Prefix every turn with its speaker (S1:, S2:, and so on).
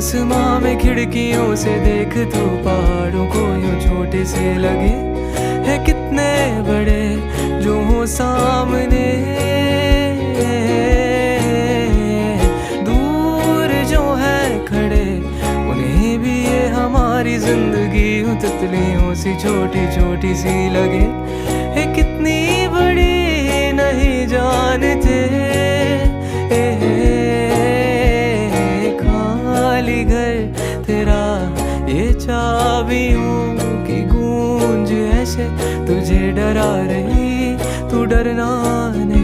S1: आसमां में खिड़कियों से देख तो पहाड़ों को यूं छोटे से लगे है कितने बड़े जो हो सामने। दूर जो है खड़े उन्हें भी ये हमारी जिंदगी यूं तितलियों सी छोटी छोटी सी लगे है कितनी बड़ी नहीं जानते। खाली घर तेरा ये चाबियों की गूंज ऐसे तुझे डरा रही, तू डरना नहीं।